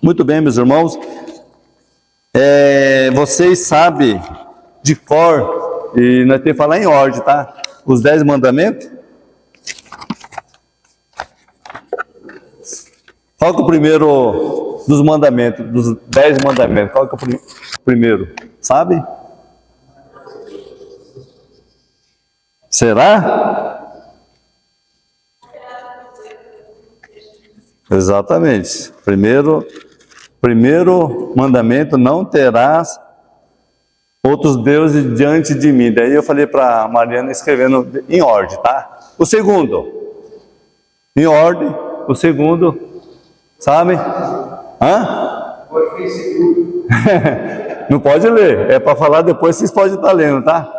Muito bem, meus irmãos. Vocês sabem de cor, e nós temos que falar em ordem, tá? Os 10 mandamentos. Qual que é o primeiro dos mandamentos, dos 10 mandamentos? Qual que é o primeiro? Sabe? Será? Exatamente. Primeiro mandamento: não terás outros deuses diante de mim. Daí eu falei para a Mariana escrevendo em ordem, tá? O segundo, em ordem, o segundo, sabe? Hã? Não pode ler, é para falar depois, vocês podem estar lendo, tá?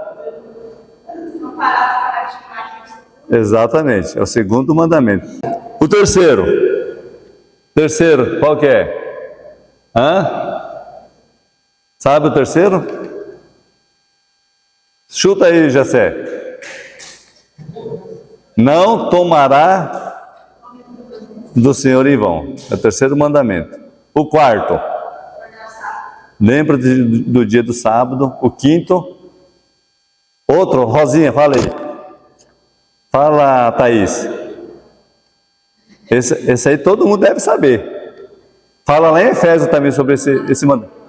Exatamente, é o segundo mandamento. O terceiro, qual que é? Hã? Sabe o terceiro? Chuta aí, Jessé. Não tomará do Senhor em vão. É o terceiro mandamento. O quarto, lembra do dia do sábado. O quinto, outro, Rosinha, fala aí. Fala, Thaís. Esse aí todo mundo deve saber. Fala lá em Efésios também sobre esse mandamento.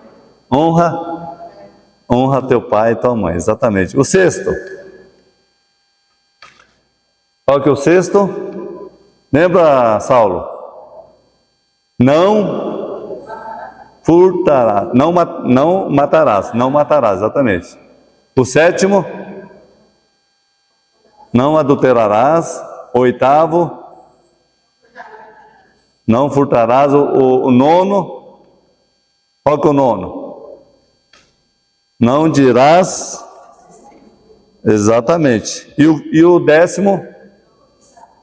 Honra teu pai e tua mãe, exatamente. O sexto. Qual que é o sexto? Lembra, Saulo? Não furtarás, não matarás, exatamente. O sétimo, não adulterarás. O oitavo, não furtarás. O nono, qual que é o nono? Não dirás, exatamente. E o décimo,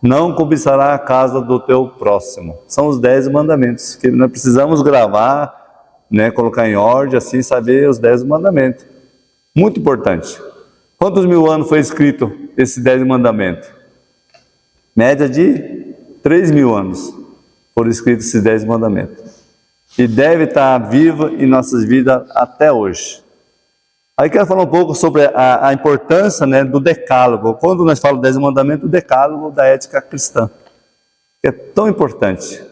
não cobiçará a casa do teu próximo. São os 10 mandamentos que nós precisamos gravar, né, colocar em ordem, assim saber os 10 mandamentos. Muito importante. Quantos mil anos foi escrito esses 10 mandamentos? Média de 3.000 anos foram escritos esses 10 mandamentos. E deve estar vivo em nossas vidas até hoje. Aí quero falar um pouco sobre a importância, né, do decálogo. Quando nós falamos 10 mandamentos, o decálogo da ética cristã, que é tão importante.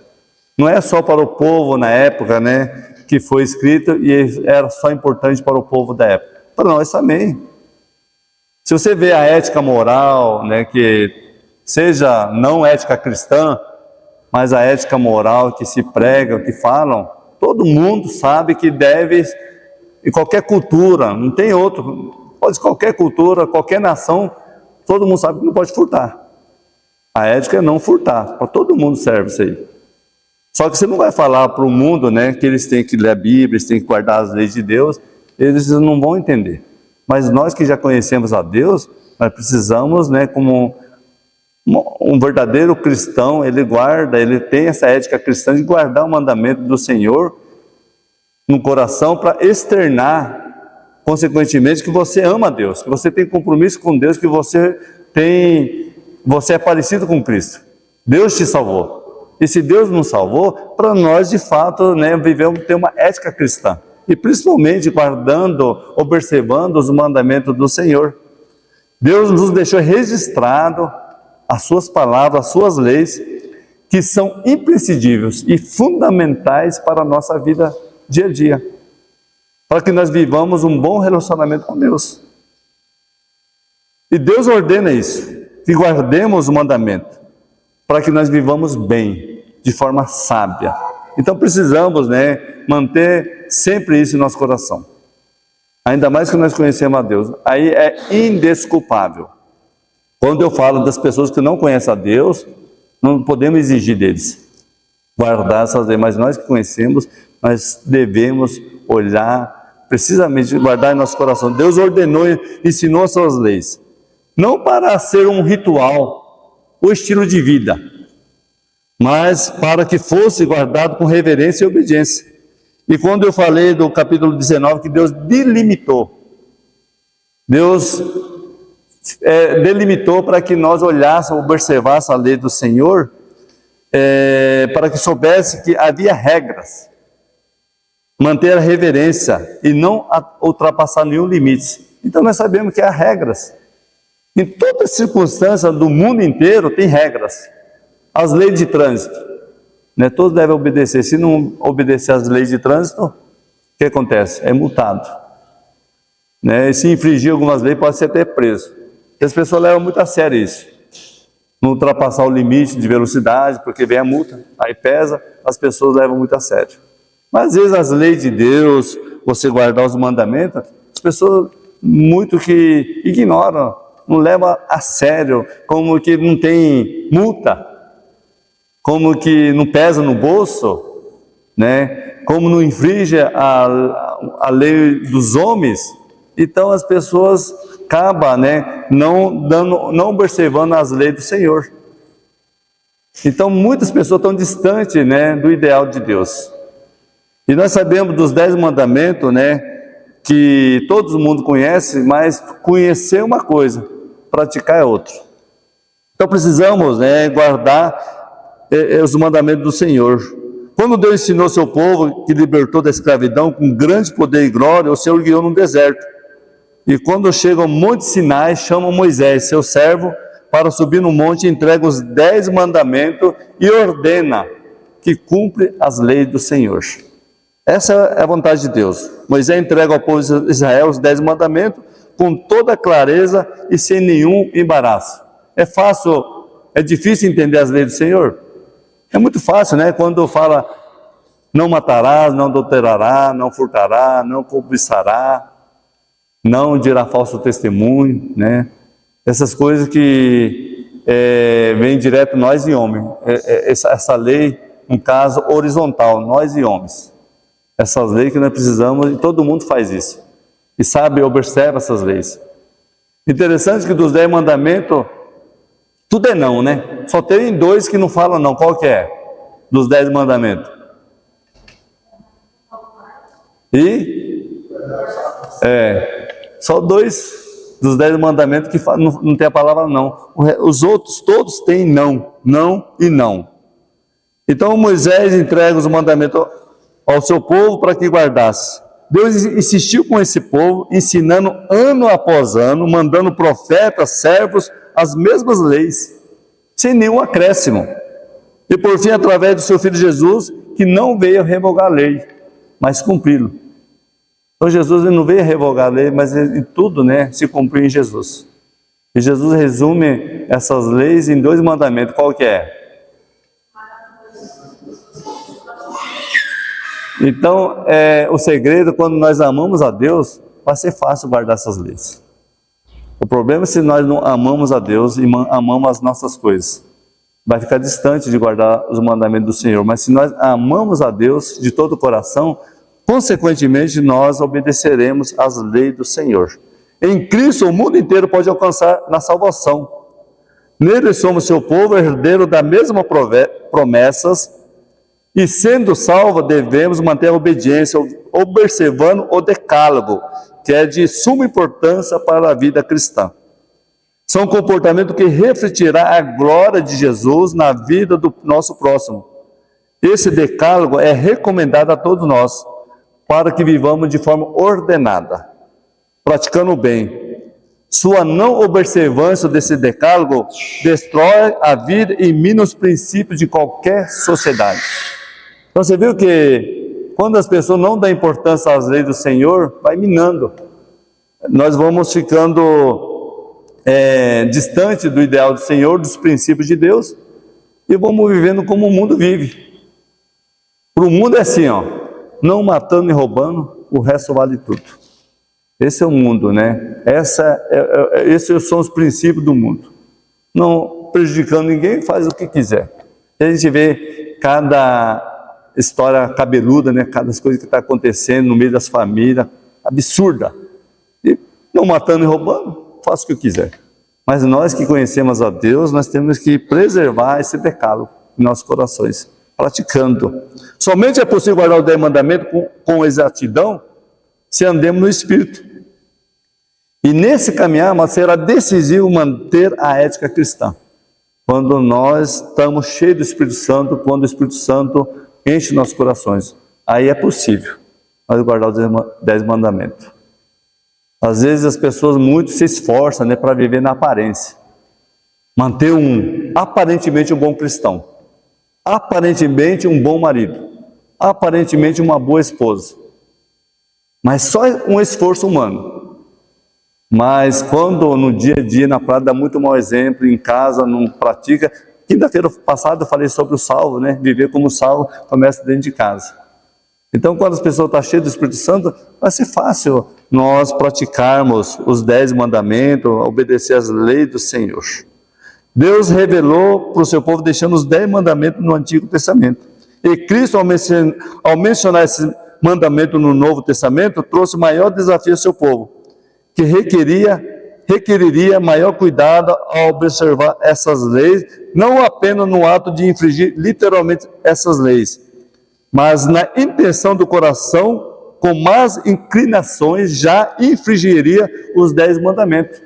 Não é só para o povo na época, né, que foi escrito e era só importante para o povo da época. Para nós também. Se você vê a ética moral, né, que seja não ética cristã, mas a ética moral que se prega, que falam, todo mundo sabe que deve... E qualquer cultura, não tem outro, pode ser qualquer cultura, qualquer nação, todo mundo sabe que não pode furtar. A ética é não furtar, para todo mundo serve isso aí. Só que você não vai falar para o mundo, né, que eles têm que ler a Bíblia, eles têm que guardar as leis de Deus, eles não vão entender. Mas nós que já conhecemos a Deus, nós precisamos, né, como um verdadeiro cristão, ele tem essa ética cristã de guardar o mandamento do Senhor no coração para externar, consequentemente, que você ama a Deus, que você tem compromisso com Deus, que você é parecido com Cristo. Deus te salvou. E se Deus nos salvou, para nós, de fato, né, vivemos ter uma ética cristã. E principalmente guardando, observando os mandamentos do Senhor. Deus nos deixou registrado as suas palavras, as suas leis, que são imprescindíveis e fundamentais para a nossa vida dia a dia, para que nós vivamos um bom relacionamento com Deus. E Deus ordena isso, que guardemos o mandamento, para que nós vivamos bem, de forma sábia. Então precisamos, né, manter sempre isso em nosso coração. Ainda mais que nós conhecemos a Deus, aí é indesculpável. Quando eu falo das pessoas que não conhecem a Deus, não podemos exigir deles guardar essas leis, mas nós que conhecemos, nós devemos olhar, precisamente guardar em nosso coração. Deus ordenou e ensinou as suas leis, não para ser um ritual, o estilo de vida, mas para que fosse guardado com reverência e obediência. E quando eu falei do capítulo 19, que Deus delimitou, Deus delimitou para que nós olhássemos, observássemos a lei do Senhor, para que soubesse que havia regras manter a reverência e não ultrapassar nenhum limite. Então nós sabemos que há regras. Em toda circunstância do mundo inteiro tem regras. As leis de trânsito, né? Todos devem obedecer. Se não obedecer às leis de trânsito, o que acontece? É multado, né? E se infringir algumas leis, pode ser até preso. E as pessoas levam muito a sério isso. Não ultrapassar o limite de velocidade, porque vem a multa, aí pesa, as pessoas levam muito a sério. Mas às vezes as leis de Deus, você guardar os mandamentos, as pessoas muito que ignoram, não levam a sério, como que não tem multa, como que não pesa no bolso, né? Como não infringe a lei dos homens. Então as pessoas acabam, né, não observando as leis do Senhor. Então muitas pessoas estão distantes, né, do ideal de Deus. E nós sabemos dos 10 mandamentos, né, que todo mundo conhece, mas conhecer é uma coisa, praticar é outra. Então precisamos, né, guardar os mandamentos do Senhor. Quando Deus ensinou seu povo, que libertou da escravidão com grande poder e glória, o Senhor guiou no deserto. E quando chega ao Monte Sinai, chama Moisés, seu servo, para subir no monte, entrega os 10 mandamentos e ordena que cumpre as leis do Senhor. Essa é a vontade de Deus. Moisés entrega ao povo de Israel os 10 mandamentos com toda clareza e sem nenhum embaraço. É fácil, é difícil entender as leis do Senhor? É muito fácil, né? Quando fala, não matarás, não adulterarás, não furtarás, não cobiçarás, não dirá falso testemunho, né? Essas coisas que vêm direto nós e homens. Essa lei, um caso horizontal, nós e homens. Essas leis que nós precisamos, e todo mundo faz isso. E sabe, observa essas leis. Interessante que dos 10 mandamentos, tudo é não, né? Só tem 2 que não falam não. Qual que é? Dos 10 mandamentos. Só 2 dos 10 mandamentos que não tem a palavra não. Os outros todos têm não, não e não. Então Moisés entrega os mandamentos ao seu povo para que guardasse. Deus insistiu com esse povo, ensinando ano após ano, mandando profetas, servos, as mesmas leis, sem nenhum acréscimo. E por fim, através do seu Filho Jesus, que não veio revogar a lei, mas cumpri-lo. Então Jesus ele não veio revogar a lei, mas em tudo, né, se cumpriu em Jesus. E Jesus resume essas leis em 2 mandamentos. Qual que é? Então, o segredo, quando nós amamos a Deus, vai ser fácil guardar essas leis. O problema é se nós não amamos a Deus e amamos as nossas coisas. Vai ficar distante de guardar os mandamentos do Senhor. Mas se nós amamos a Deus de todo o coração, consequentemente nós obedeceremos às leis do Senhor. Em Cristo o mundo inteiro pode alcançar na salvação. Nele somos seu povo, herdeiro da mesma promessas, e sendo salvo devemos manter a obediência, observando o decálogo, que é de suma importância para a vida cristã. São um comportamento que refletirá a glória de Jesus na vida do nosso próximo. Esse decálogo é recomendado a todos nós, para que vivamos de forma ordenada, praticando o bem. Sua não observância desse decálogo destrói a vida e mina os princípios de qualquer sociedade. Então você viu que quando as pessoas não dão importância às leis do Senhor, vai minando. Nós vamos ficando distante do ideal do Senhor, dos princípios de Deus, e vamos vivendo como o mundo vive. Para o mundo é assim, ó, não matando e roubando, o resto vale tudo. Esse é o mundo, né? Esses são os princípios do mundo. Não prejudicando ninguém, faz o que quiser. E a gente vê cada história cabeluda, né? Cada coisa que está acontecendo no meio das famílias, absurda. E não matando e roubando, faça o que eu quiser. Mas nós que conhecemos a Deus, nós temos que preservar esse decálogo em nossos corações, praticando. Somente é possível guardar os 10 mandamentos com exatidão se andemos no Espírito. E nesse caminhar será decisivo manter a ética cristã. Quando nós estamos cheios do Espírito Santo, quando o Espírito Santo enche nossos corações, aí é possível. nós guardar os 10 mandamentos. Às vezes as pessoas muito se esforçam, né, para viver na aparência. Manter aparentemente um bom cristão. Aparentemente um bom marido. Aparentemente uma boa esposa. Mas só um esforço humano. Mas quando no dia a dia, na prática, dá muito mau exemplo, em casa não pratica. Quinta-feira passada eu falei sobre o salvo, né? Viver como salvo começa dentro de casa. Então, quando as pessoas estão cheias do Espírito Santo, vai ser fácil nós praticarmos os 10 mandamentos, obedecer às leis do Senhor. Deus revelou para o seu povo, deixando os 10 mandamentos no Antigo Testamento. E Cristo, ao mencionar esse mandamento no Novo Testamento, trouxe maior desafio ao seu povo, que requeriria maior cuidado ao observar essas leis, não apenas no ato de infringir literalmente essas leis, mas na intenção do coração, com más inclinações, já infringiria os 10 mandamentos.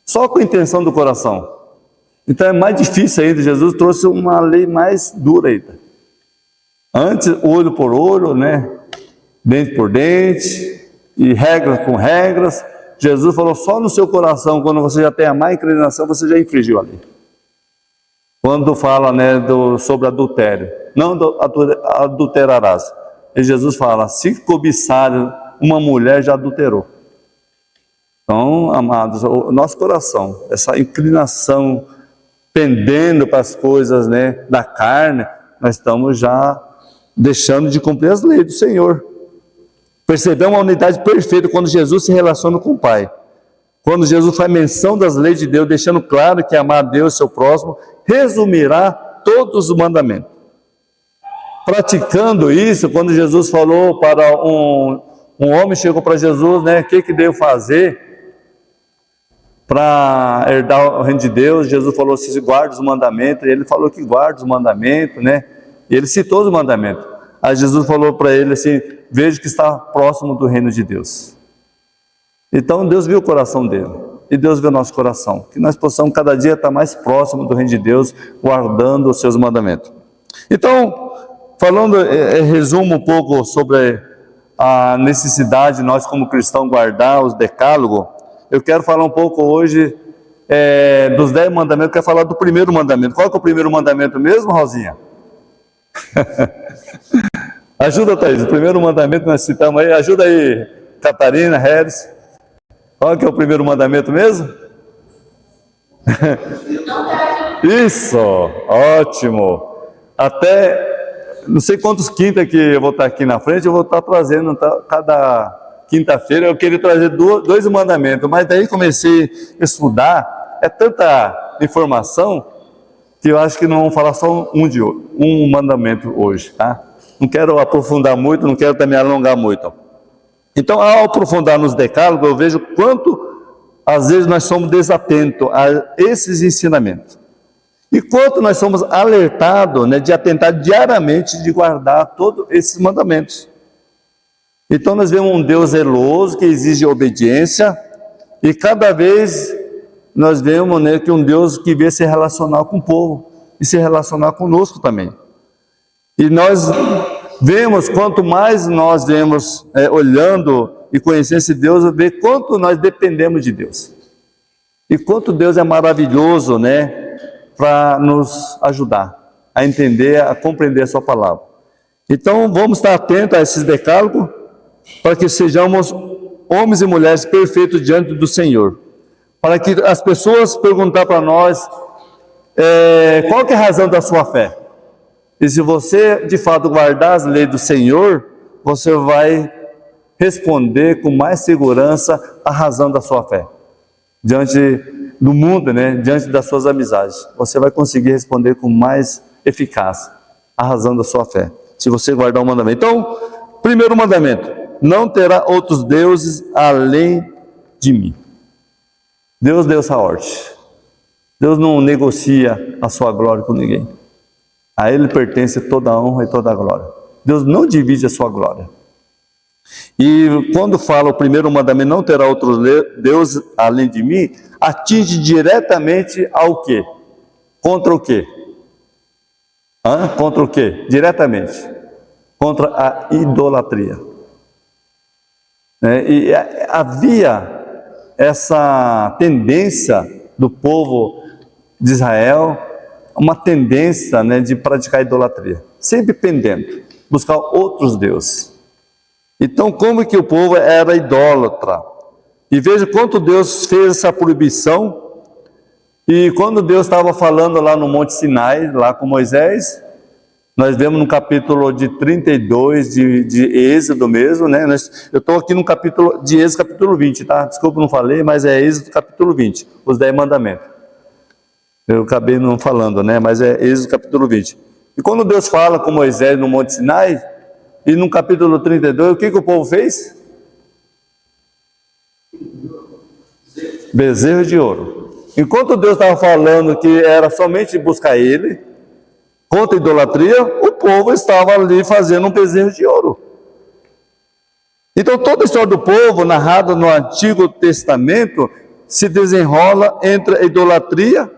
Só com a intenção do coração. Então é mais difícil ainda. Jesus trouxe uma lei mais dura ainda. Antes, olho por olho, né? Dente por dente, e regras com regras. Jesus falou só no seu coração, quando você já tem a má inclinação, você já infringiu a lei. Quando fala, né, sobre adultério, não adulterarás. E Jesus fala, se cobiçar uma mulher, já adulterou. Então, amados, o nosso coração, essa inclinação pendendo para as coisas, né, da carne, nós estamos já deixando de cumprir as leis do Senhor. Percebemos a unidade perfeita quando Jesus se relaciona com o Pai. Quando Jesus faz menção das leis de Deus, deixando claro que amar a Deus e seu próximo, resumirá todos os mandamentos. Praticando isso, quando Jesus falou para um homem, chegou para Jesus, né, o que devo fazer para herdar o reino de Deus? Jesus falou assim, guarda os mandamentos. E ele falou que guarda os mandamentos, né? E ele citou os mandamentos. Aí Jesus falou para ele assim, veja que está próximo do reino de Deus. Então Deus viu o coração dele, e Deus vê o nosso coração, que nós possamos cada dia estar mais próximo do reino de Deus, guardando os seus mandamentos. Então, falando, resumo um pouco sobre a necessidade de nós como cristãos guardar os decálogos, eu quero falar um pouco hoje dos 10 mandamentos, eu quero falar do primeiro mandamento. Qual que é o primeiro mandamento mesmo, Rosinha? Ajuda, Thaís, o primeiro mandamento que nós citamos aí, ajuda aí, Catarina, Harris. Qual que é o primeiro mandamento mesmo? Isso, ótimo. Até, não sei quantos quintas que eu vou estar aqui na frente, eu vou estar trazendo, cada quinta-feira eu queria trazer 2 mandamentos, mas daí comecei a estudar, é tanta informação, que eu acho que não vamos falar só um mandamento hoje, tá? Não quero aprofundar muito, não quero também alongar muito. Então, ao aprofundar nos decálogos, eu vejo quanto, às vezes, nós somos desatentos a esses ensinamentos. E quanto nós somos alertados, né, de atentar diariamente, de guardar todos esses mandamentos. Então, nós vemos um Deus zeloso, que exige obediência, e cada vez nós vemos, né, que um Deus que vê se relacionar com o povo, e se relacionar conosco também. E nós vemos, quanto mais nós vemos olhando e conhecendo esse Deus, ver quanto nós dependemos de Deus. E quanto Deus é maravilhoso, né, para nos ajudar a entender, a compreender a sua palavra. Então, vamos estar atentos a esses decálogos, para que sejamos homens e mulheres perfeitos diante do Senhor. Para que as pessoas perguntar para nós, qual que é a razão da sua fé? E se você, de fato, guardar as leis do Senhor, você vai responder com mais segurança a razão da sua fé. Diante do mundo, né? Diante das suas amizades. Você vai conseguir responder com mais eficácia a razão da sua fé, se você guardar o mandamento. Então, primeiro mandamento, não terá outros deuses além de mim. Deus deu essa ordem. Deus não negocia a sua glória com ninguém. A Ele pertence toda a honra e toda a glória. Deus não divide a sua glória. E quando fala o primeiro mandamento, não terá outro Deus além de mim, atinge diretamente ao quê? Contra o quê? Contra o quê? Diretamente. Contra a idolatria. né? E havia essa tendência do povo de Israel, uma tendência, né, de praticar idolatria, sempre pendendo, buscar outros deuses. Então, como que o povo era idólatra? E veja quanto Deus fez essa proibição. E quando Deus estava falando lá no Monte Sinai, lá com Moisés, nós vemos no capítulo de 32 de Êxodo mesmo, né? Eu estou aqui no capítulo de Êxodo, capítulo 20, tá? Desculpa, não falei, mas é Êxodo, capítulo 20, os 10 mandamentos. Eu acabei não falando, né? Mas é Êxodo, capítulo 20. E quando Deus fala com Moisés no Monte Sinai, e no capítulo 32, o que o povo fez? Bezerro de ouro. Enquanto Deus estava falando que era somente buscar Ele, contra a idolatria, o povo estava ali fazendo um bezerro de ouro. Então toda a história do povo, narrada no Antigo Testamento, se desenrola entre a idolatria,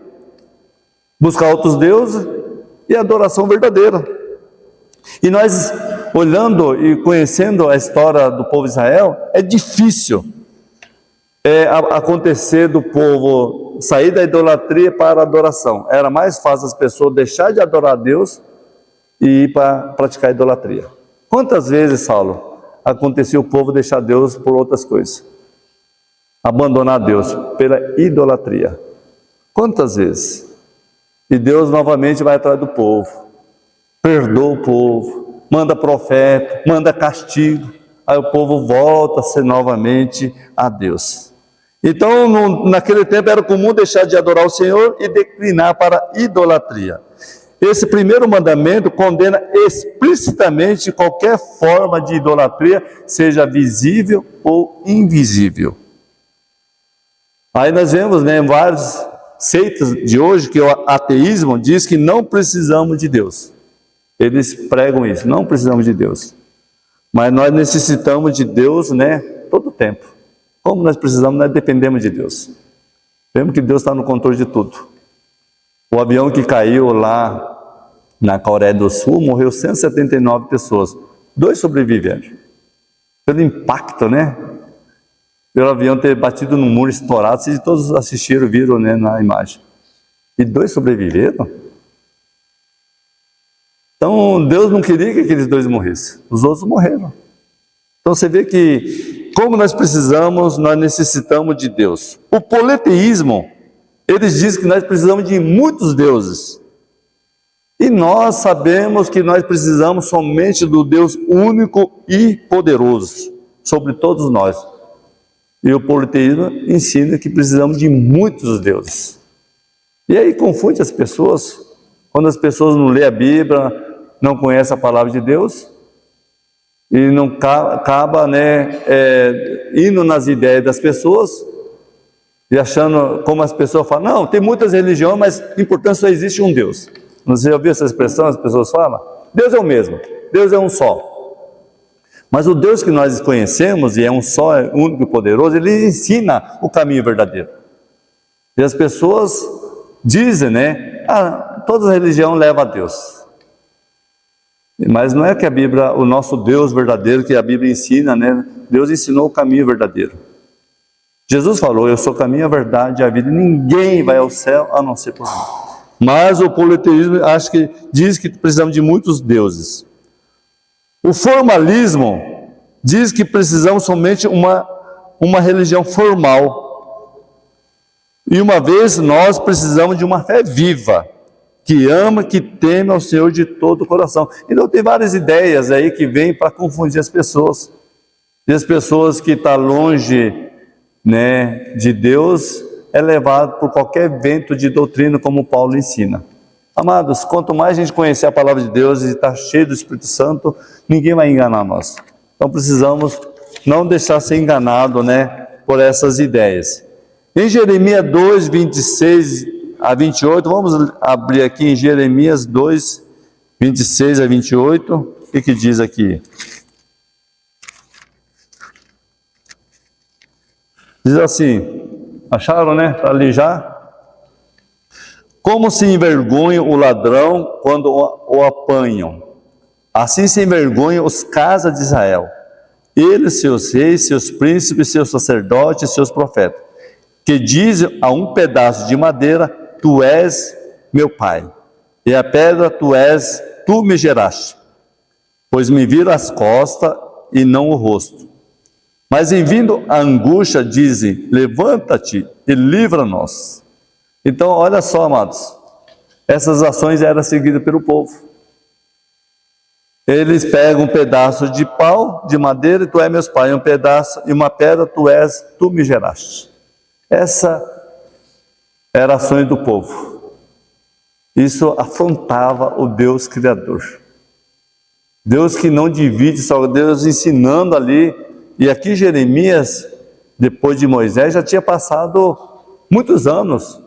buscar outros deuses, e a adoração verdadeira. E nós, olhando e conhecendo a história do povo de Israel, é difícil acontecer do povo sair da idolatria para a adoração. Era mais fácil as pessoas deixar de adorar a Deus e ir para praticar a idolatria. Quantas vezes, Saulo, acontecia o povo deixar Deus por outras coisas? Abandonar Deus pela idolatria. Quantas vezes? E Deus novamente vai atrás do povo, perdoa o povo, manda profeta, manda castigo, aí o povo volta a ser novamente a Deus. Então, naquele tempo era comum deixar de adorar o Senhor e declinar para a idolatria. Esse primeiro mandamento condena explicitamente qualquer forma de idolatria, seja visível ou invisível. Aí nós vemos, né, vários seitas de hoje que o ateísmo diz que não precisamos de Deus. Eles pregam isso, não precisamos de Deus. Mas nós necessitamos de Deus, né, todo o tempo. Como nós precisamos, nós dependemos de Deus. Vemos que Deus está no controle de tudo. O avião que caiu lá na Coreia do Sul, morreu 179 pessoas. 2 sobreviveram. Pelo impacto, né? Pelo avião ter batido no muro estourado, vocês todos assistiram, viram, né, na imagem. E 2 sobreviveram. Então, Deus não queria que aqueles 2 morressem. Os outros morreram. Então, você vê que, como nós precisamos, nós necessitamos de Deus. O politeísmo, eles dizem que nós precisamos de muitos deuses. E nós sabemos que nós precisamos somente do Deus único e poderoso, sobre todos nós. E o politeísmo ensina que precisamos de muitos deuses. E aí confunde as pessoas, quando as pessoas não lêem a Bíblia, não conhecem a palavra de Deus, e não acaba, né, indo nas ideias das pessoas, e achando, como as pessoas falam, não, tem muitas religiões, mas importante só existe um Deus. Você já ouviu essa expressão, as pessoas falam? Deus é o mesmo, Deus é um só. Mas o Deus que nós conhecemos, e é um só, é único e poderoso, ele ensina o caminho verdadeiro. E as pessoas dizem, né, toda religião leva a Deus. Mas não é que a Bíblia, o nosso Deus verdadeiro, que a Bíblia ensina, né? Deus ensinou o caminho verdadeiro. Jesus falou, eu sou o caminho, a verdade e a vida, ninguém vai ao céu a não ser por mim. Mas o politeísmo diz que precisamos de muitos deuses. O formalismo diz que precisamos somente uma religião formal. E uma vez nós precisamos de uma fé viva, que ama, que teme ao Senhor de todo o coração. Então tem várias ideias aí que vêm para confundir as pessoas. E as pessoas que estão longe, né, de Deus, é levado por qualquer vento de doutrina, como Paulo ensina. Amados, quanto mais a gente conhecer a palavra de Deus e estar cheio do Espírito Santo, ninguém vai enganar nós. Então precisamos não deixar ser enganado, né, por essas ideias. Em Jeremias 2, 26 a 28, vamos abrir aqui em Jeremias 2, 26 a 28, o que diz aqui? Diz assim, acharam, né? Está ali já. Como se envergonha o ladrão quando o apanham, assim se envergonham os casas de Israel, eles, seus reis, seus príncipes, seus sacerdotes, seus profetas, que dizem a um pedaço de madeira: tu és meu pai, e a pedra: tu me geraste, pois me viram as costas e não o rosto. Mas em vindo a angústia, dizem: levanta-te e livra-nos. Então, olha só, amados, essas ações eram seguidas pelo povo. Eles pegam um pedaço de pau, de madeira: tu és meu pai, um pedaço e uma pedra: tu me geraste. Essa era a ações do povo. Isso afrontava o Deus Criador. Deus que não divide, só Deus ensinando ali. E aqui Jeremias, depois de Moisés, já tinha passado muitos anos.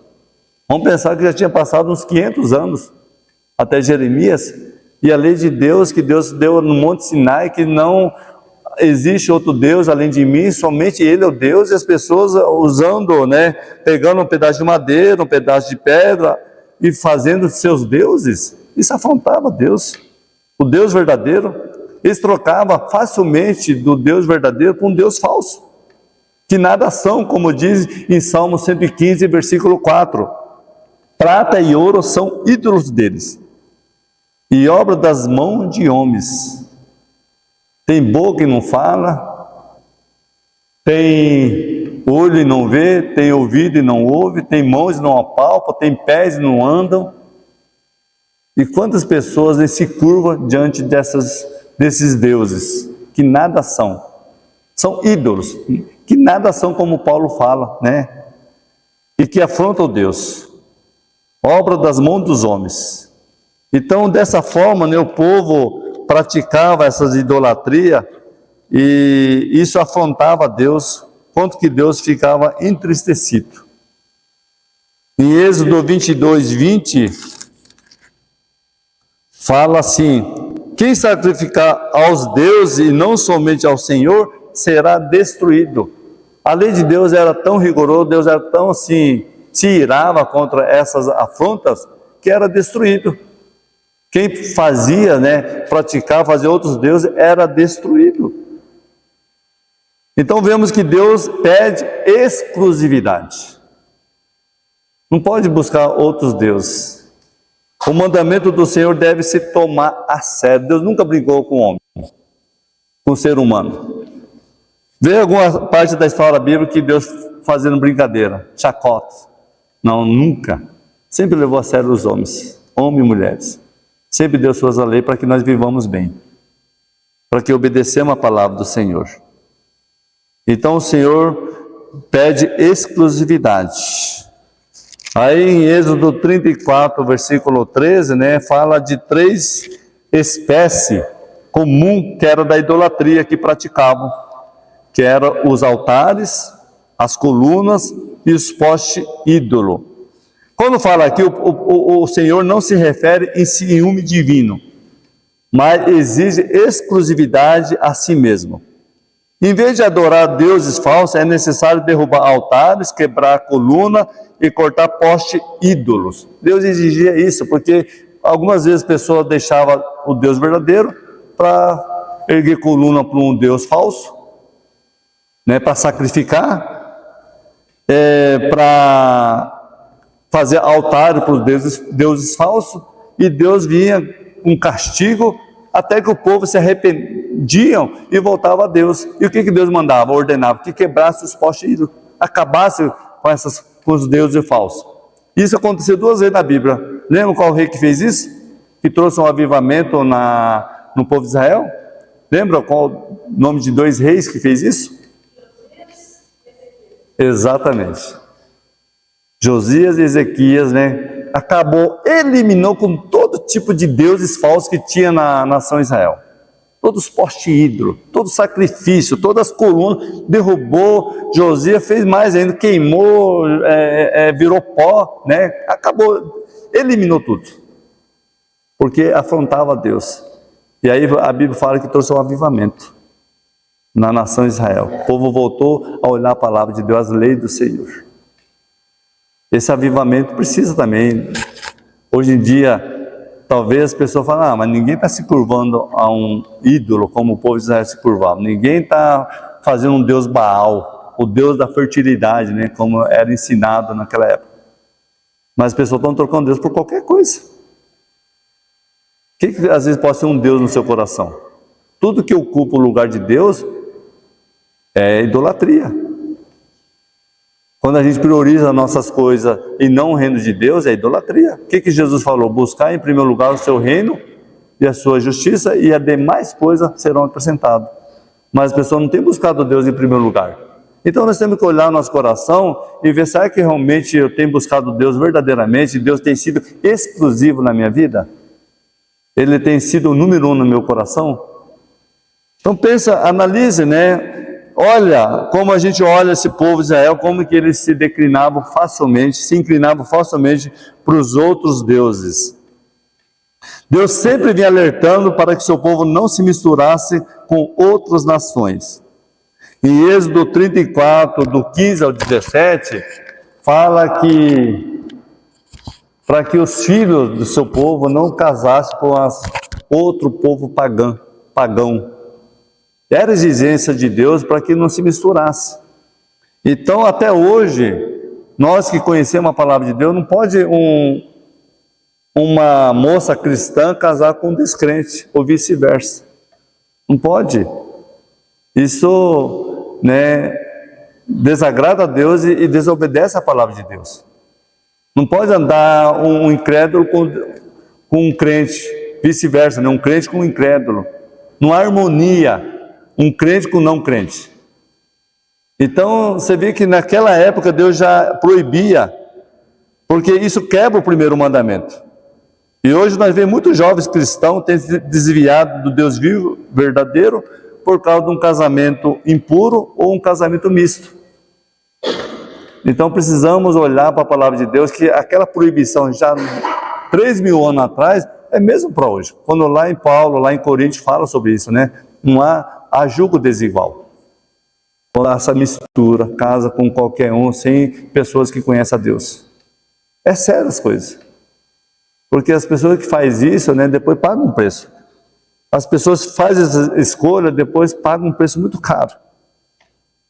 Vamos pensar que já tinha passado uns 500 anos até Jeremias. E a lei de Deus, que Deus deu no Monte Sinai, que não existe outro Deus além de mim, somente Ele é o Deus, e as pessoas usando, pegando um pedaço de madeira, um pedaço de pedra e fazendo seus deuses. Isso afrontava Deus, o Deus verdadeiro. Eles trocavam facilmente do Deus verdadeiro por um Deus falso, que nada são, como diz em Salmo 115, versículo 4. Prata e ouro são ídolos deles, e obra das mãos de homens. Tem boca e não fala, tem olho e não vê, tem ouvido e não ouve, tem mãos e não apalpam, tem pés e não andam. E quantas pessoas se curvam diante desses deuses, que nada são ídolos, que nada são, como Paulo fala, e que afrontam Deus, obra das mãos dos homens. Então, dessa forma, o povo praticava essas idolatrias, e isso afrontava Deus, quanto que Deus ficava entristecido. Em Êxodo 22, 20, fala assim: quem sacrificar aos deuses e não somente ao Senhor, será destruído. A lei de Deus era tão rigorosa, Deus era tão assim, se irava contra essas afrontas, que era destruído. Quem fazia, fazia outros deuses, era destruído. Então vemos que Deus pede exclusividade. Não pode buscar outros deuses. O mandamento do Senhor deve se tomar a sério. Deus nunca brincou com o homem, com o ser humano. Vê alguma parte da história bíblica que Deus fazendo brincadeira, chacota? Não, nunca. Sempre levou a sério os homens, homens e mulheres. Sempre deu suas leis para que nós vivamos bem, para que obedecemos a palavra do Senhor. Então o Senhor pede exclusividade. Aí em Êxodo 34, versículo 13, fala de 3 espécies comuns que era da idolatria que praticavam, que eram os altares, as colunas e os postes ídolo. Quando fala aqui, o Senhor não se refere em ciúme divino, mas exige exclusividade a si mesmo. Em vez de adorar deuses falsos, é necessário derrubar altares, quebrar coluna e cortar poste ídolos. Deus exigia isso, porque algumas vezes a pessoa deixava o Deus verdadeiro para erguer coluna para um Deus falso, para sacrificar, para fazer altar para os deuses falsos, e Deus vinha com castigo, até que o povo se arrependiam e voltava a Deus. E o que Deus mandava? Ordenava que quebrasse os postes ídolos, acabasse com os deuses falsos. Isso aconteceu 2 vezes na Bíblia. Lembra qual rei que fez isso? Que trouxe um avivamento no povo de Israel? Lembra qual o nome de 2 reis que fez isso? Exatamente. Josias e Ezequias, eliminou com todo tipo de deuses falsos que tinha na nação Israel. Todos os postes ídolos, todo sacrifício, todas as colunas, derrubou. Josias fez mais ainda, queimou, virou pó, acabou, eliminou tudo, porque afrontava Deus. E aí a Bíblia fala que trouxe um avivamento na nação Israel. O povo voltou a olhar a palavra de Deus, as leis do Senhor. Esse avivamento precisa também. Hoje em dia, Talvez as pessoas falem, mas ninguém está se curvando a um ídolo como o povo de Israel se curvava. Ninguém está fazendo um Deus Baal, o Deus da fertilidade, né? Como era ensinado naquela época. Mas as pessoas estão trocando Deus por qualquer coisa. O que às vezes pode ser um Deus no seu coração? Tudo que ocupa o lugar de Deus é idolatria. Quando a gente prioriza nossas coisas e não o reino de Deus, é idolatria. O que Jesus falou? Buscar em primeiro lugar o seu reino e a sua justiça, e as demais coisas serão acrescentadas. Mas as pessoas não têm buscado Deus em primeiro lugar. Então nós temos que olhar o nosso coração e ver, será que realmente eu tenho buscado Deus verdadeiramente? Deus tem sido exclusivo na minha vida? Ele tem sido o número 1 no meu coração? Então pensa, analise, né? Olha como a gente olha esse povo de Israel, como que eles se inclinavam facilmente para os outros deuses. Deus sempre vinha alertando para que seu povo não se misturasse com outras nações. Em Êxodo 34, do 15 ao 17, fala que para que os filhos do seu povo não casassem com outro povo pagão. Era exigência de Deus para que não se misturasse. Então, até hoje, nós que conhecemos a palavra de Deus, não pode uma moça cristã casar com um descrente, ou vice-versa. Não pode. Isso, né, desagrada a Deus e desobedece a palavra de Deus. Não pode andar um incrédulo com um crente, vice-versa, né? Um crente com um incrédulo. Não há harmonia. Um crente com não crente. Então, você vê que naquela época Deus já proibia, porque isso quebra o primeiro mandamento. E hoje nós vemos muitos jovens cristãos têm se desviado do Deus vivo, verdadeiro, por causa de um casamento impuro ou um casamento misto. Então precisamos olhar para a palavra de Deus, que aquela proibição já 3.000 anos atrás, é mesmo para hoje. Quando lá em Paulo, lá em Coríntios, fala sobre isso, né? Não há julgo desigual. Essa mistura, casa com qualquer um, sem pessoas que conhecem a Deus. É sério as coisas. Porque as pessoas que fazem isso, né, depois pagam um preço. As pessoas que fazem essa escolha, depois pagam um preço muito caro.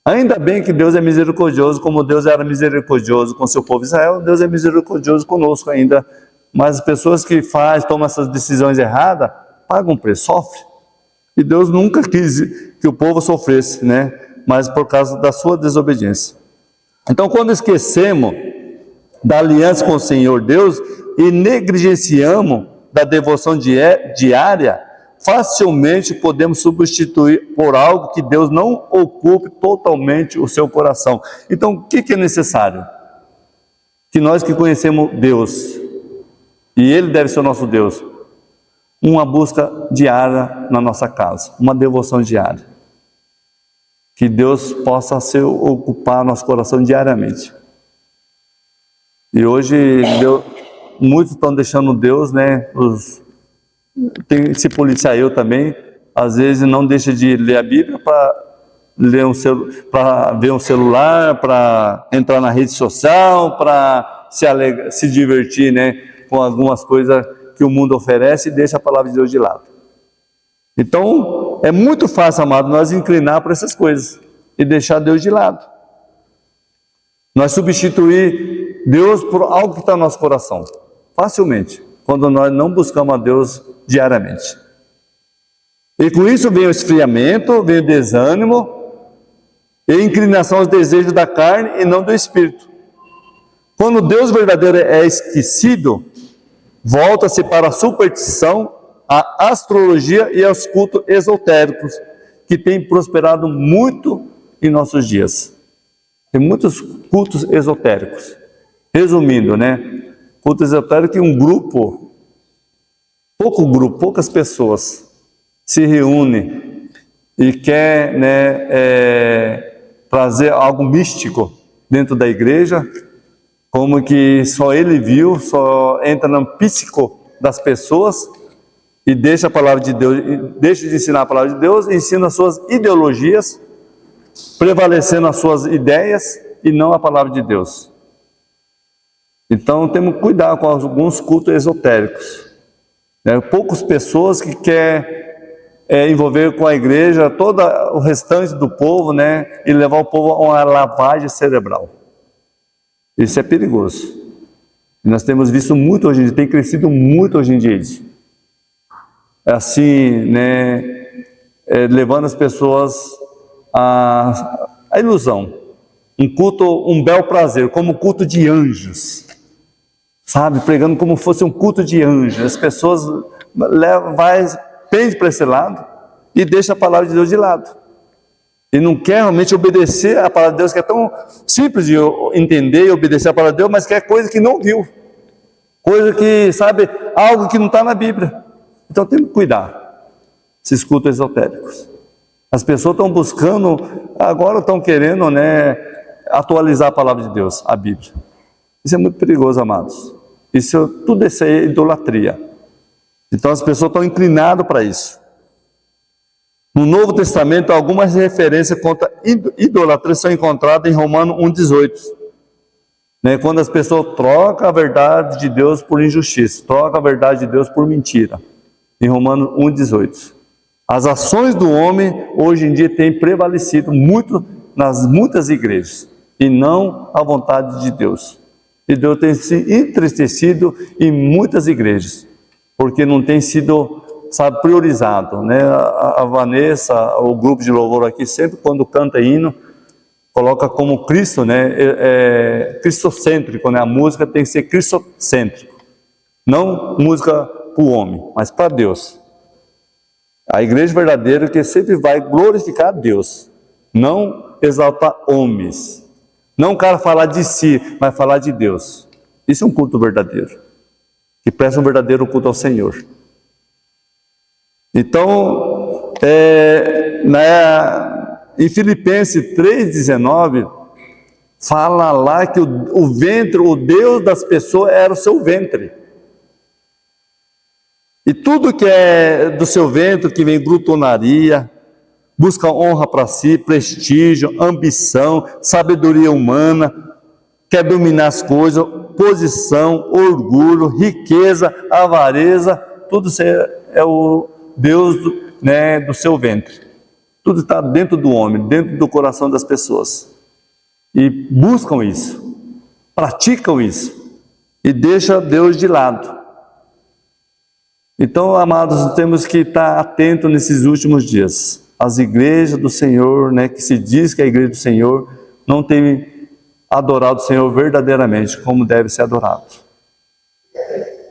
Ainda bem que Deus é misericordioso, como Deus era misericordioso com o seu povo Israel, Deus é misericordioso conosco ainda. Mas as pessoas que tomam essas decisões erradas, pagam um preço, sofrem. E Deus nunca quis que o povo sofresse, né? Mas por causa da sua desobediência. Então, quando esquecemos da aliança com o Senhor Deus e negligenciamos da devoção diária, facilmente podemos substituir por algo que Deus não ocupe totalmente o seu coração. Então, o que é necessário? Que nós que conhecemos Deus, e Ele deve ser o nosso Deus, uma busca diária na nossa casa, uma devoção diária. Que Deus possa ocupar nosso coração diariamente. E hoje, muitos estão deixando Deus, né? Tem esse policial eu também, às vezes não deixa de ler a Bíblia para ver um celular, para entrar na rede social, para se divertir, né? Com algumas coisas que o mundo oferece e deixa a palavra de Deus de lado. Então, é muito fácil, amado, nós inclinar para essas coisas e deixar Deus de lado. Nós substituir Deus por algo que está no nosso coração, facilmente, quando nós não buscamos a Deus diariamente. E com isso vem o esfriamento, vem o desânimo e inclinação aos desejos da carne e não do espírito. Quando Deus verdadeiro é esquecido, volta-se para a superstição, a astrologia e aos cultos esotéricos, que têm prosperado muito em nossos dias. Tem muitos cultos esotéricos. Resumindo, né? Culto esotérico é um grupo, poucas pessoas se reúnem e quer, né, trazer algo místico dentro da igreja, como que só ele viu, só entra no psico das pessoas e deixa a palavra de Deus, deixa de ensinar a palavra de Deus, ensina as suas ideologias, prevalecendo as suas ideias e não a palavra de Deus. Então temos que cuidar com alguns cultos esotéricos. né? Poucas pessoas que querem envolver com a igreja todo o restante do povo, né? E levar o povo a uma lavagem cerebral. Isso é perigoso. Nós temos visto muito hoje em dia, tem crescido muito hoje em dia isso. Assim, né? Levando as pessoas à ilusão. Um culto, um bel prazer, como culto de anjos. Sabe? Pregando como fosse um culto de anjos. As pessoas pende para esse lado e deixa a palavra de Deus de lado. E não quer realmente obedecer a palavra de Deus, que é tão simples de entender e obedecer a palavra de Deus, mas que é coisa que não viu. Coisa que, sabe, algo que não está na Bíblia. Então tem que cuidar, esses cultos esotéricos. As pessoas estão buscando, agora estão querendo, né, atualizar a palavra de Deus, a Bíblia. Isso é muito perigoso, amados. Tudo isso é idolatria. Então as pessoas estão inclinadas para isso. No Novo Testamento, algumas referências contra idolatria são encontradas em Romanos 1,18. Né? Quando as pessoas trocam a verdade de Deus por injustiça, trocam a verdade de Deus por mentira. Em Romanos 1,18. As ações do homem, hoje em dia, têm prevalecido muito nas muitas igrejas, e não a vontade de Deus. E Deus tem se entristecido em muitas igrejas, porque não tem sido, sabe, priorizado, né? A Vanessa, o grupo de louvor aqui, sempre quando canta hino, coloca como Cristo, né? Cristocêntrico, né? A música tem que ser cristocêntrico, não música para o homem, mas para Deus. A igreja verdadeira que sempre vai glorificar a Deus, não exaltar homens. Não o cara falar de si, mas falar de Deus. Isso é um culto verdadeiro, que presta um verdadeiro culto ao Senhor. Então, em Filipenses 3,19, fala lá que o ventre, o Deus das pessoas era o seu ventre. E tudo que é do seu ventre, que vem glutonaria, busca honra para si, prestígio, ambição, sabedoria humana, quer dominar as coisas, posição, orgulho, riqueza, avareza, tudo isso é o Deus né, do seu ventre. Tudo está dentro do homem, dentro do coração das pessoas. E buscam isso, praticam isso, e deixam Deus de lado. Então, amados, temos que estar atentos nesses últimos dias. As igrejas do Senhor, né, que se diz que é a igreja do Senhor, não tem adorado o Senhor verdadeiramente, como deve ser adorado.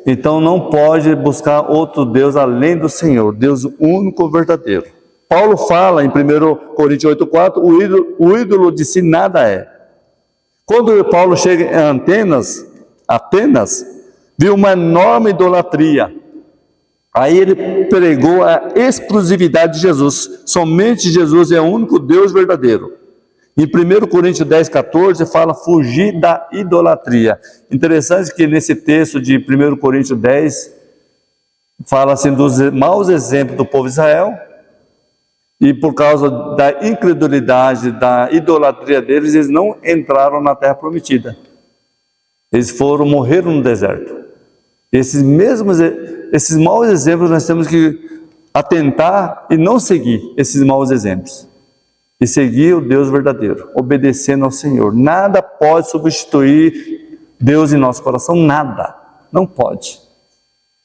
Então, não pode buscar outro Deus além do Senhor, Deus único verdadeiro. Paulo fala em 1 Coríntios 8,4, o ídolo de si nada é. Quando Paulo chega em Atenas, viu uma enorme idolatria. Aí ele pregou a exclusividade de Jesus. Somente Jesus é o único Deus verdadeiro. Em 1 Coríntios 10,14 fala fugir da idolatria. Interessante que nesse texto de 1 Coríntios 10 fala assim dos maus exemplos do povo de Israel, e por causa da incredulidade, da idolatria deles, eles não entraram na terra prometida. Eles morreram no deserto. Esses maus exemplos nós temos que atentar e não seguir esses maus exemplos. E seguir o Deus verdadeiro, obedecendo ao Senhor. Nada pode substituir Deus em nosso coração, nada. Não pode.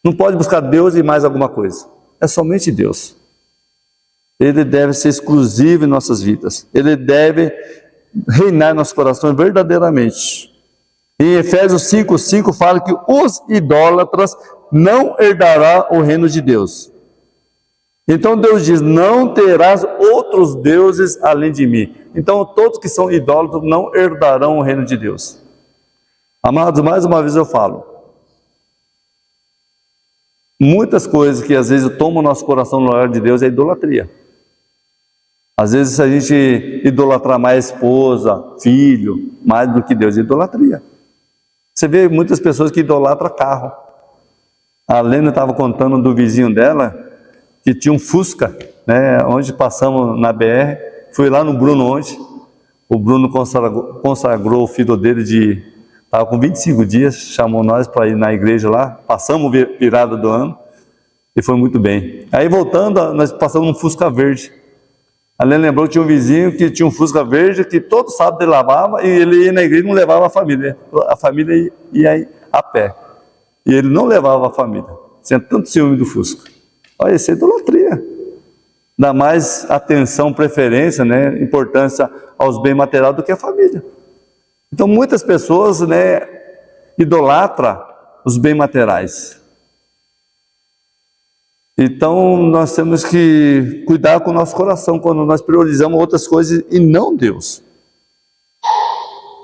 Não pode buscar Deus e mais alguma coisa. É somente Deus. Ele deve ser exclusivo em nossas vidas. Ele deve reinar em nosso coração verdadeiramente. Em Efésios 5,5 fala que os idólatras não herdarão o reino de Deus. Então Deus diz, não terás outros deuses além de mim. Então todos que são idólatras não herdarão o reino de Deus. Amados, mais uma vez eu falo, muitas coisas que às vezes tomam o nosso coração no lugar de Deus é idolatria. Às vezes se a gente idolatrar mais a esposa, filho, mais do que Deus, é idolatria. Você vê muitas pessoas que idolatram carro. A Lena estava contando do vizinho dela, que tinha um Fusca, né, onde passamos na BR, fui lá no Bruno ontem, o Bruno consagrou o filho dele estava com 25 dias, chamou nós para ir na igreja lá, passamos virada do ano, E foi muito bem. Aí voltando, nós passamos num Fusca verde. A Helena lembrou que tinha um vizinho que tinha um Fusca verde, que todo sábado ele lavava, e ele ia na igreja e não levava a família. A família ia a pé. E ele não levava a família. Tinha tanto ciúme do Fusca. Olha, isso é idolatria. Dá mais atenção, preferência, né, importância aos bens materiais do que a família. Então muitas pessoas, né, idolatram os bens materiais. Então nós temos que cuidar com o nosso coração quando nós priorizamos outras coisas e não Deus.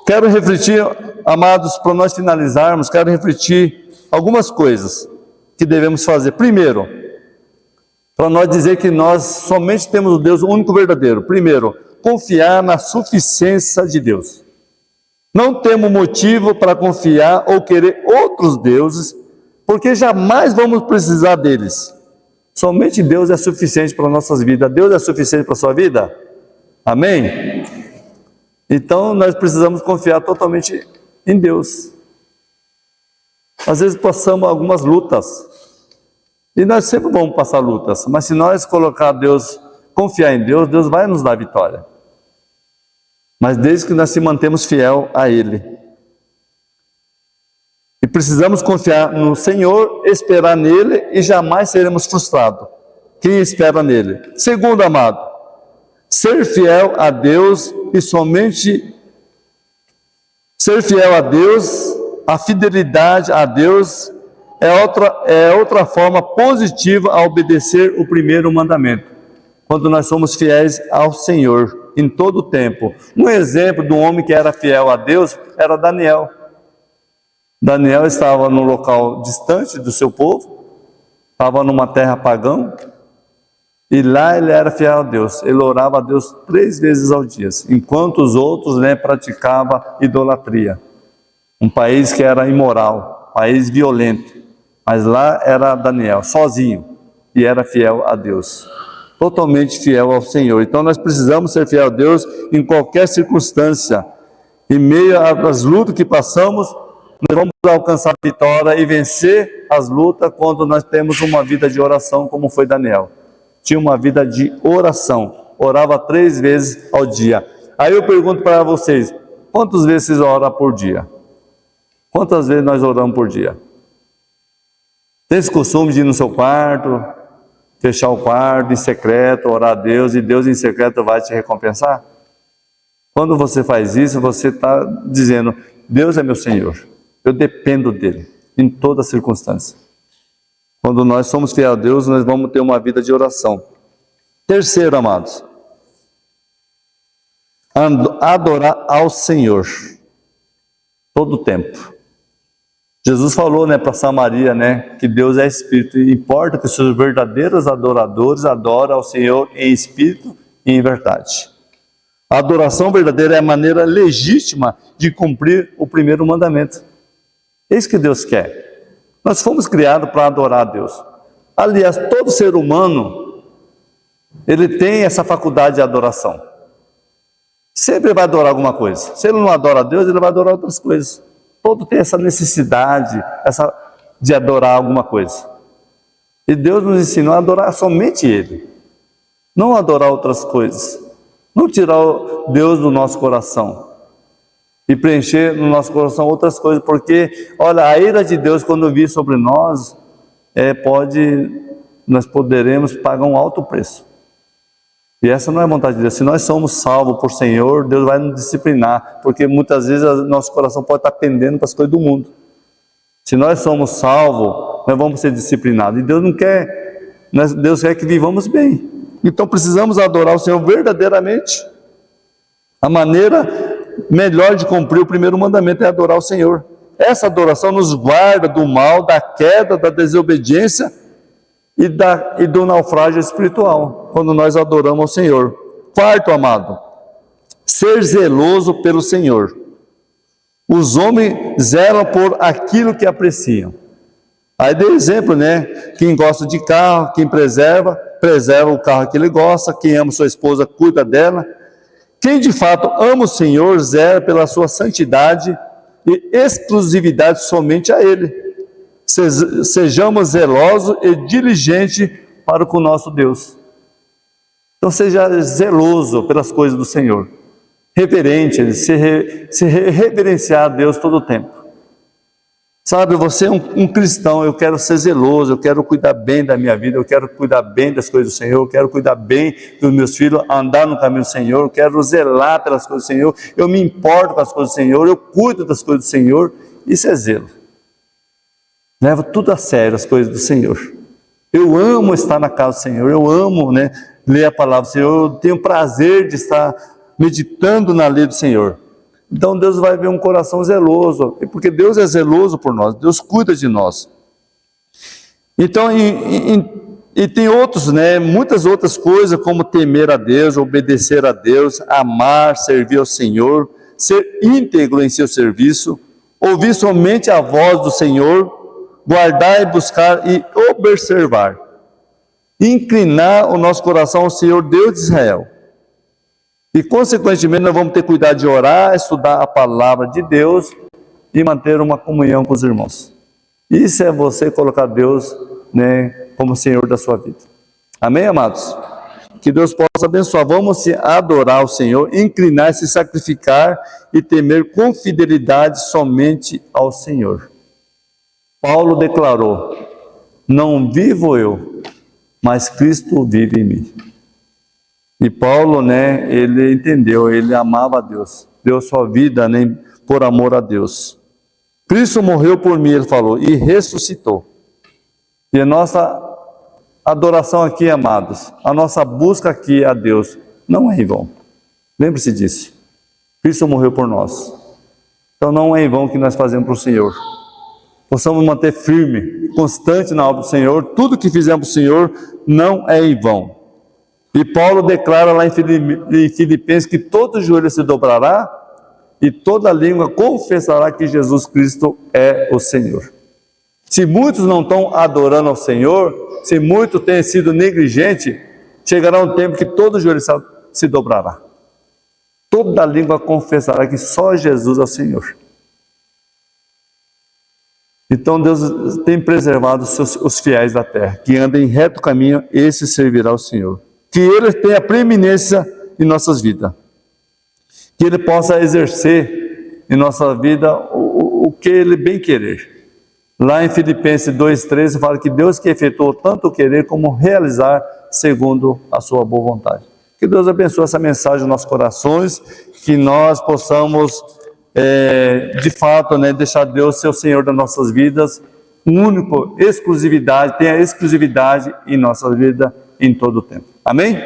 Quero refletir, amados, para nós finalizarmos, quero refletir algumas coisas que devemos fazer. Primeiro, para nós dizer que nós somente temos o Deus único verdadeiro. Primeiro, confiar na suficiência de Deus. Não temos motivo para confiar ou querer outros deuses, porque jamais vamos precisar deles. Somente Deus é suficiente para nossas vidas. Deus é suficiente para a sua vida? Amém? Então nós precisamos confiar totalmente em Deus. Às vezes passamos algumas lutas, e nós sempre vamos passar lutas, mas se nós colocar Deus, confiar em Deus, Deus vai nos dar vitória. Mas desde que nós se mantemos fiel a Ele. E precisamos confiar no Senhor, esperar nele e jamais seremos frustrados. Quem espera nele? Segundo, amado, ser fiel a Deus e somente ser fiel a Deus, a fidelidade a Deus é outra forma positiva a obedecer o primeiro mandamento. Quando nós somos fiéis ao Senhor em todo o tempo. Um exemplo de um homem que era fiel a Deus era Daniel. Daniel estava num local distante do seu povo, estava numa terra pagã, e lá ele era fiel a Deus. Ele orava a Deus 3 vezes ao dia, enquanto os outros, né, praticavam idolatria. Um país que era imoral, país violento, mas lá era Daniel, sozinho, e era fiel a Deus, totalmente fiel ao Senhor. Então nós precisamos ser fiel a Deus em qualquer circunstância. Em meio às lutas que passamos, nós vamos alcançar a vitória e vencer as lutas quando nós temos uma vida de oração, como foi Daniel. Tinha uma vida de oração, orava 3 vezes ao dia. Aí eu pergunto para vocês, quantas vezes vocês oram por dia? Quantas vezes nós oramos por dia? Tem esse costume de ir no seu quarto, fechar o quarto em secreto, orar a Deus, e Deus em secreto vai te recompensar? Quando você faz isso, você está dizendo, Deus é meu Senhor. Eu dependo dele, em toda circunstância. Quando nós somos fiéis a Deus, nós vamos ter uma vida de oração. Terceiro, amados, adorar ao Senhor, todo o tempo. Jesus falou, né, para Samaria, né, que Deus é Espírito, e importa que os seus verdadeiros adoradores adorem ao Senhor em Espírito e em verdade. A adoração verdadeira é a maneira legítima de cumprir o primeiro mandamento. É isso que Deus quer. Nós fomos criados para adorar a Deus. Aliás, todo ser humano, ele tem essa faculdade de adoração. Sempre vai adorar alguma coisa. Se ele não adora a Deus, ele vai adorar outras coisas. Todo tem essa necessidade de adorar alguma coisa. E Deus nos ensinou a adorar somente Ele. Não adorar outras coisas. Não tirar o Deus do nosso coração. E preencher no nosso coração outras coisas, porque, olha, a ira de Deus quando vir sobre nós, nós poderemos pagar um alto preço. E essa não é a vontade de Deus. Se nós somos salvos por Senhor, Deus vai nos disciplinar, porque muitas vezes nosso coração pode estar pendendo para as coisas do mundo. Se nós somos salvos, nós vamos ser disciplinados. E Deus não quer, Deus quer que vivamos bem. Então precisamos adorar o Senhor verdadeiramente. A maneira melhor de cumprir o primeiro mandamento é adorar o Senhor. Essa adoração nos guarda do mal, da queda, da desobediência e do naufrágio espiritual, quando nós adoramos ao Senhor. Quarto, amado, ser zeloso pelo Senhor. Os homens zelam por aquilo que apreciam. Aí dei exemplo, né? Quem gosta de carro, quem preserva o carro que ele gosta. Quem ama sua esposa, cuida dela. Quem de fato ama o Senhor, zela pela sua santidade e exclusividade somente a Ele. sejamos zelosos e diligentes para com o nosso Deus. Então seja zeloso pelas coisas do Senhor, reverente, se reverenciar a Deus todo o tempo. Sabe, você é um cristão, eu quero ser zeloso, eu quero cuidar bem da minha vida, eu quero cuidar bem das coisas do Senhor, eu quero cuidar bem dos meus filhos, andar no caminho do Senhor, eu quero zelar pelas coisas do Senhor, eu me importo com as coisas do Senhor, eu cuido das coisas do Senhor. Isso é zelo. Levo tudo a sério as coisas do Senhor. Eu amo estar na casa do Senhor, eu amo, ler a palavra do Senhor, eu tenho prazer de estar meditando na lei do Senhor. Então Deus vai ver um coração zeloso, porque Deus é zeloso por nós, Deus cuida de nós. Então, e tem outros, muitas outras coisas, como temer a Deus, obedecer a Deus, amar, servir ao Senhor, ser íntegro em seu serviço, ouvir somente a voz do Senhor, guardar e buscar e observar, inclinar o nosso coração ao Senhor Deus de Israel. E, consequentemente, nós vamos ter cuidado de orar, estudar a palavra de Deus e manter uma comunhão com os irmãos. Isso é você colocar Deus, como Senhor da sua vida. Amém, amados? Que Deus possa abençoar. Vamos adorar o Senhor, inclinar, se sacrificar e temer com fidelidade somente ao Senhor. Paulo declarou: não vivo eu, mas Cristo vive em mim. E Paulo, ele entendeu, ele amava a Deus, deu sua vida por amor a Deus. Cristo morreu por mim, ele falou, e ressuscitou. E a nossa adoração aqui, amados, a nossa busca aqui a Deus, não é em vão. Lembre-se disso. Cristo morreu por nós. Então não é em vão que nós fazemos para o Senhor. Possamos manter firme, constante na obra do Senhor. Tudo que fizemos para o Senhor não é em vão. E Paulo declara lá em Filipenses que todo joelho se dobrará e toda língua confessará que Jesus Cristo é o Senhor. Se muitos não estão adorando ao Senhor, se muitos têm sido negligentes, chegará um tempo que todo joelho se dobrará. Toda língua confessará que só Jesus é o Senhor. Então Deus tem preservado os fiéis da terra, que andem em reto caminho, esse servirá ao Senhor. Que Ele tenha preeminência em nossas vidas. Que Ele possa exercer em nossa vida o que Ele bem querer. Lá em Filipenses 2,13 fala que Deus que efetuou tanto o querer como realizar segundo a sua boa vontade. Que Deus abençoe essa mensagem nos nossos corações, que nós possamos, de fato, deixar Deus ser o Senhor das nossas vidas, único, exclusividade, tenha exclusividade em nossa vida em todo o tempo. Amém?